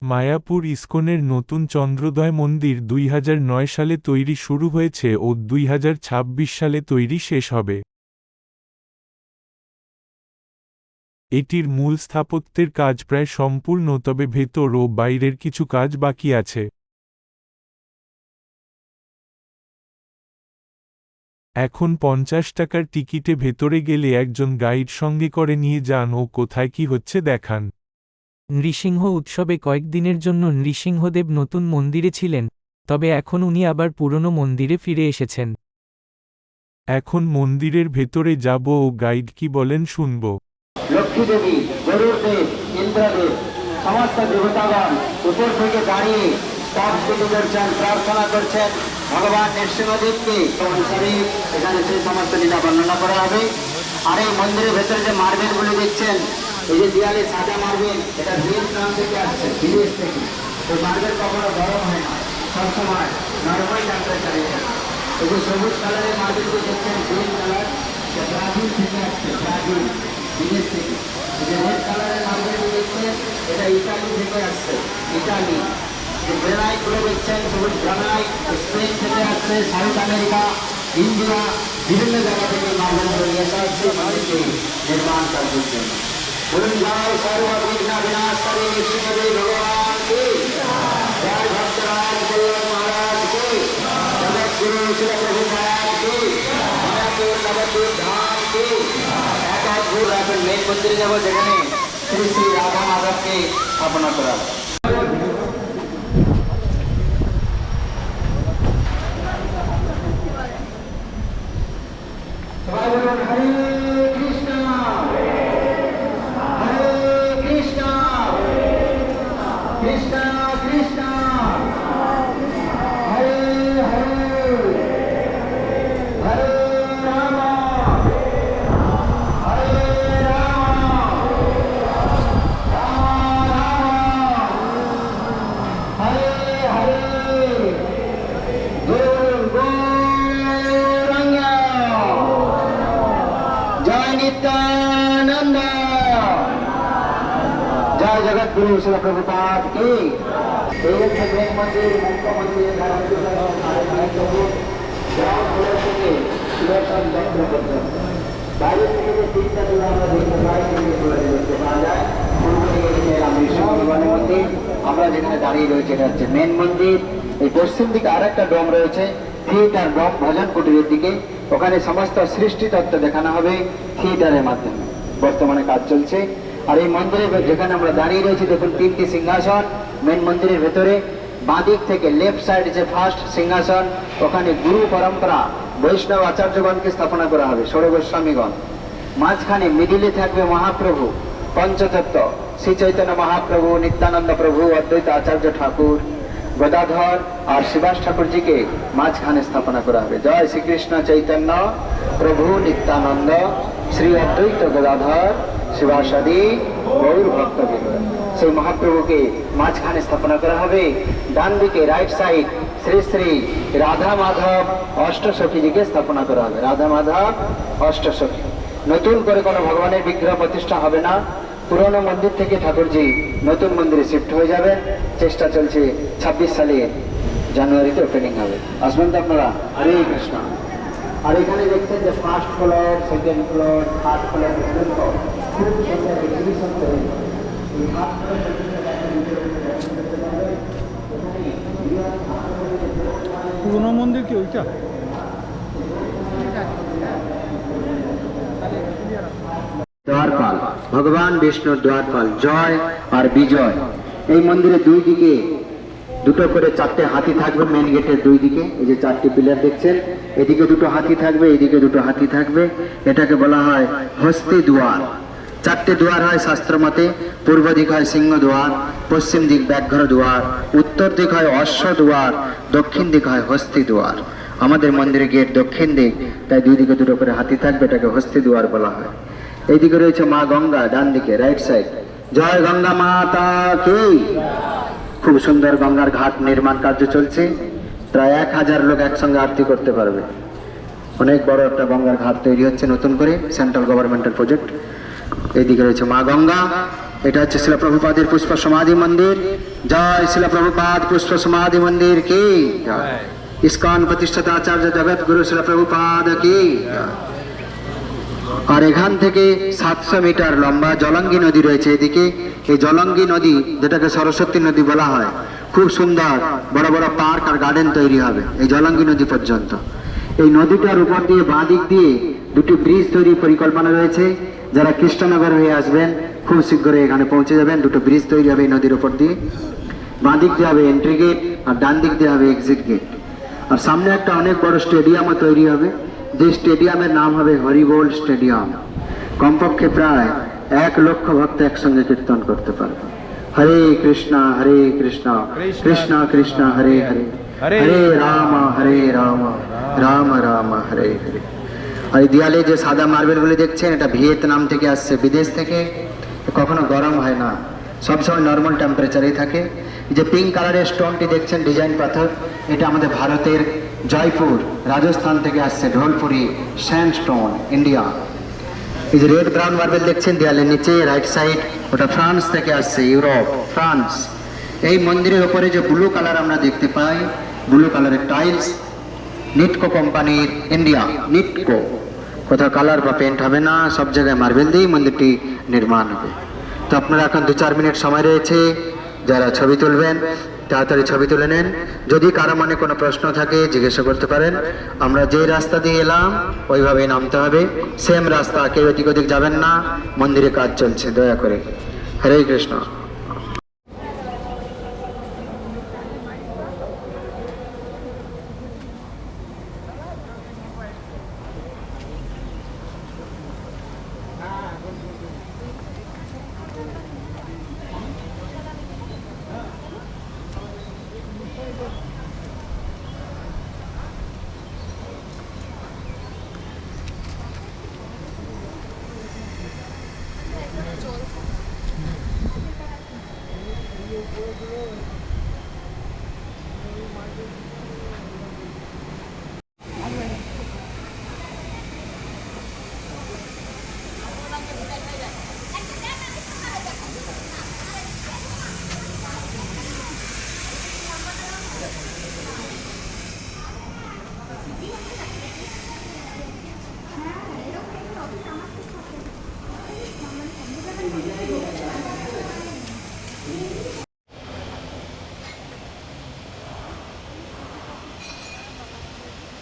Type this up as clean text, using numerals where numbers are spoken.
মায়াপুর ইস্কনের নতুন চন্দ্রোদয় মন্দির ২০০৯ সালে তৈরি শুরু হয়েছে ও ২০২৬ সালে তৈরি শেষ হবে। এটির মূল স্থাপত্যের কাজ প্রায় সম্পূর্ণ, তবে ভেতর ও বাইরের কিছু কাজ বাকি আছে। এখন ৫০ টাকার টিকিটে ভেতরে গেলে একজন গাইড সঙ্গে করে নিয়ে যান ও কোথায় কি হচ্ছে দেখান। নৃসিংহ উৎসবে কয়েকদিনের জন্য নৃসিংহদেব নতুন মন্দিরে ছিলেন, তবে এখন উনি আবার পুরনো মন্দিরে ফিরে এসেছেন। এখন মন্দিরের ভেতরে যাব ও গাইড কি বলেন শুনব। লক্ষ্মী দেবী, গরুর দেব, ইন্দ্রদেব, সমস্ত দেবতাগণ উপর থেকে দাঁড়িয়ে সব স্তুতি করছেন, প্রার্থনা করছেন ভগবান নৃসিংহদেবকে অনুসারে এখানে সেই সমস্ত লীলা বর্ণনা করা হবে। আর এই মন্দিরের ভেতরে যে মার্বেলগুলি দেখছেন, এই যে দেয়ালে সাদা মার্বেল, এটা ভিয়েতনাম থেকে আসছে, বিদেশ থেকে। ওই মার্বেল কখনো গরম হয় না, সবসময় নরমাল টেম্পারেচারে থাকে। এই যে সবুজ কালারের মার্বেলগুলো দেখছেন, গ্রিন কালার, ব্রাজিল থেকে আসছে, ব্রাজিল বিদেশ থেকে। এই যে রেড কালারের মার্বেলগুলো দেখছেন, এটা ইটালি থেকে আসছে, ইটালি। যে গ্রানাইটগুলো দেখছেন, সবুজ গ্রানাইট স্পেন থেকে আসছে, সাউথ আমেরিকা, ইন্ডিয়া, বিভিন্ন জায়গা থেকে মার্বেলগুলো নিয়ে আসা হচ্ছে মানুষকে নির্মাণ কার্যের জন্য। বলুন জয় সর্ববিঘ্ন বিনাশকারী নৃসিংহদেব ভগবান কি, জয় ভক্তরাজ বল্লভ মহারাজ কি, জগৎগুরু শিলপ্রভু মহারাজ কি, মায়াপুর নবদ্বীপ ধাম কি। এখন মেন মন্দিরে যাবো, যেখানে শ্রী শ্রী রাধা মাধবকে স্থাপনা করা হবে। হরে কৃষ্ণ কৃষ্ণ কৃষ্ণ হরে হরে হরে রাম হরে রাম রাম রাম হরে হরে গৌরাঙ্গ জয় নিত্যানন্দ, জয় জগৎগুরু শিল প্রভুপাদ কি। এই হচ্ছে মেন মন্দির, মুখ্য মন্দির, বাইরে থেকে যে তিনটা দূর আমরা দেখতে পাই, দেখতে পাওয়া যায়। পূর্ব দিকে মন্দির, আমরা যেখানে দাঁড়িয়ে রয়েছে এটা হচ্ছে মেন মন্দির। এই পশ্চিম দিকে আর একটা ডোম রয়েছে, থিয়েটার ডোম, ভজন কুটিরের দিকে। ওখানে সমস্ত সৃষ্টি তত্ত্ব দেখানো হবে থিয়েটারের মাধ্যমে। বর্তমানে কাজ চলছে। আর এই মন্দিরে যেখানে আমরা দাঁড়িয়ে রয়েছি, দেখুন তিনটি সিংহাসন মেন মন্দিরের ভেতরে। বাঁদিক থেকে লেফট সাইড যে ফার্স্ট সিংহাসন, ওখানে গুরু পরম্পরা বৈষ্ণব আচার্যগণকে স্থাপনা করা হবে, ষোড় গোস্বামীগণ। মাঝখানে মিডিলে থাকবে মহাপ্রভু পঞ্চতত্ত্ব, শ্রী চৈতন্য মহাপ্রভু, নিত্যানন্দ প্রভু, অদ্বৈত আচার্য ঠাকুর, গদাধর আর শিবাস ঠাকুরজিকে মাঝখানে স্থাপনা করা হবে। জয় শ্রীকৃষ্ণ চৈতন্য প্রভু নিত্যানন্দ শ্রী অদ্বৈত গদাধর শিবাসাদি গৌর ভক্তবৃন্দ। সেই মহাপ্রভুকে মাঝখানে স্থাপনা করা হবে। ডান দিকে রাইট সাইড শ্রী শ্রী রাধা মাধব অষ্টসখীজিকে স্থাপনা করা হবে। রাধা মাধব অষ্টসখী। নতুন করে কোনো ভগবানের বিগ্রহ প্রতিষ্ঠা হবে না। পুরনো মন্দির থেকে ঠাকুরজি নতুন মন্দিরে শিফট হয়ে যাবেন। চেষ্টা চলছে 26 সালে জানুয়ারিতে ওপেনিং হবে। আসবেন তো আপনারা। হরে কৃষ্ণ। আর এখানে দেখছেন যে first floor, second floor, third floor পর্যন্ত খুব সুন্দর এক্সিবিশন রয়েছে। পুরনো মন্দির কি ওইটা? দ্বারপাল, ভগবান বিষ্ণুর দ্বারপাল জয় আর বিজয়। এই মন্দিরের দুই দিকে দুটো করে চারটে হাতি থাকবে মেন গেটের দুই দিকে। এই যে চারটি পিলার দেখছেন, এদিকে দুটো হাতি থাকবে, এদিকে দুটো হাতি থাকবে। এটাকে বলা হয় হস্তি দুয়ার। চারটে দুয়ার হয় শাস্ত্র মতে। পূর্ব দিক হয় সিংহ দুয়ার, পশ্চিম দিক ব্যাঘ্র দুয়ার, উত্তর দিক হয় অশ্ব দুয়ার, দক্ষিণ দিক হয় হস্তি দুয়ার। আমাদের মন্দিরের গেট দক্ষিণ দিক, তাই দুই দিকে দুটো করে হাতি থাকবে, এটাকে হস্তি দুয়ার বলা হয়। এইদিকে রয়েছে মা গঙ্গা, ডান দিকে রাইট সাইড। জয় গঙ্গা মাতা কি। খুব সুন্দর গঙ্গার ঘাট নির্মাণ কার্য চলছে। প্রায় 1000 লোক একসঙ্গে আরতি করতে পারবে। অনেক বড় একটা গঙ্গার ঘাট তৈরি হচ্ছে নতুন করে, সেন্ট্রাল গভর্নমেন্টের প্রজেক্ট। এইদিকে রয়েছে মা গঙ্গা, এটা হচ্ছে শিলা প্রভুপাদের পুষ্প সমাধি মন্দির। জয় শিলা প্রভুপাদ পুষ্প সমাধি মন্দির কি জয়। ইস্কন প্রতিষ্ঠাতা আচার্য জগৎ গুরু শিলা প্রভুপাদ কি জয়। আর এখান থেকে 700 মিটার লম্বা জলঙ্গি নদী রয়েছে এদিকে। এই জলঙ্গি নদী, যেটাকে সরস্বতী নদী বলা হয়, খুব সুন্দর বড় বড় পার্ক আর গার্ডেন তৈরি হবে এই জলঙ্গি নদী পর্যন্ত। এই নদীটার উপর দিয়ে বাঁ দিক দিয়ে দুটি ব্রিজ তৈরির পরিকল্পনা রয়েছে। যারা কৃষ্ণনগর হয়ে আসবেন খুব শীঘ্রই এখানে পৌঁছে যাবেন। দুটো ব্রিজ তৈরি হবে এই নদীর উপর দিয়ে। বাঁ দিক দিয়ে হবে এন্ট্রি গেট আর ডান দিক দিয়ে হবে এক্সিট গেট। আর সামনে একটা অনেক বড় স্টেডিয়ামও তৈরি হবে, যে স্টেডিয়ামের নাম হবে হরিবোল স্টেডিয়াম। কমপক্ষে প্রায় 1 লক্ষ ভক্ত একসঙ্গে কীর্তন করতে পারবে। হরে কৃষ্ণ কৃষ্ণ কৃষ্ণ হরে হরে, হরে রাম রাম রাম হরে হরে। আর এই দেয়ালে যে সাদা মার্বেলগুলি দেখছেন, এটা ভিয়েতনাম থেকে আসছে, বিদেশ থেকে। কখনো গরম হয় না, সবসময় নর্মাল টেম্পারেচারেই থাকে। যে পিঙ্ক কালারের স্টোনটি দেখছেন, ডিজাইন পাথর, এটা আমাদের ভারতের জয়পুর রাজস্থান থেকে আসছে, ঢোলপুরি স্যান্ডস্টোন ইন্ডিয়া। এই যে রেড ব্রাউন মার্বেল দেখছেন দেয়ালের নিচে রাইট সাইড, ওটা ফ্রান্স থেকে আসছে, ইউরোপ ফ্রান্স। এই মন্দিরের উপরে যে ব্লু কালার আমরা দেখতে পাই, ব্লু কালারের টাইলস, নিটকো কোম্পানির ইন্ডিয়া, নিটকো। কোথাও কালার বা পেন্ট হবে না, সব জায়গায় মার্বেল দিয়েই মন্দিরটি নির্মাণ হবে। তো আপনারা এখন 2-4 মিনিট সময় রয়েছে, যারা ছবি তুলবেন তাড়াতাড়ি ছবি তুলে নেন। যদি কারো মনে কোনো প্রশ্ন থাকে জিজ্ঞাসা করতে পারেন। আমরা যে রাস্তা দিয়ে এলাম ওইভাবেই নামতে হবে, সেম রাস্তা, কেউ এদিক ওদিক যাবেন না। মন্দিরে কাজ চলছে, দয়া করে। হরে কৃষ্ণ।